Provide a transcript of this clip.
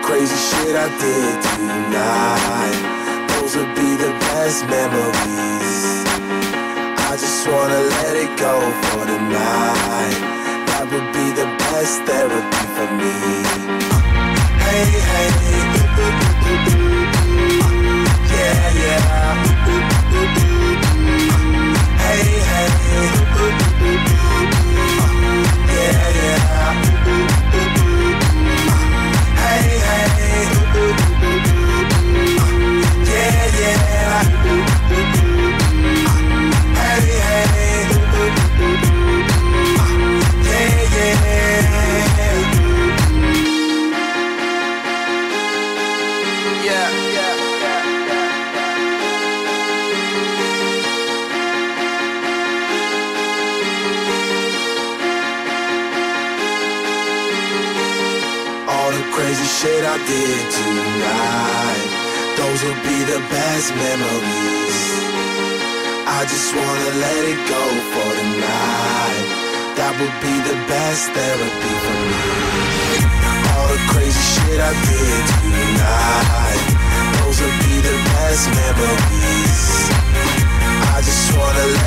crazy shit I did tonight, those would be the best memories. I just wanna let it go for the night. That would be the best therapy for me. Hey, hey, yeah, yeah. Hey, hey, yeah, yeah. Hey, hey, yeah, yeah. Hey, hey, yeah, yeah. Yeah, yeah, all the crazy shit I did tonight, those will be the best memories. I just wanna let it go for the night. That would be the best therapy for me. All the crazy shit I did tonight, those will be the best memories. I just wanna let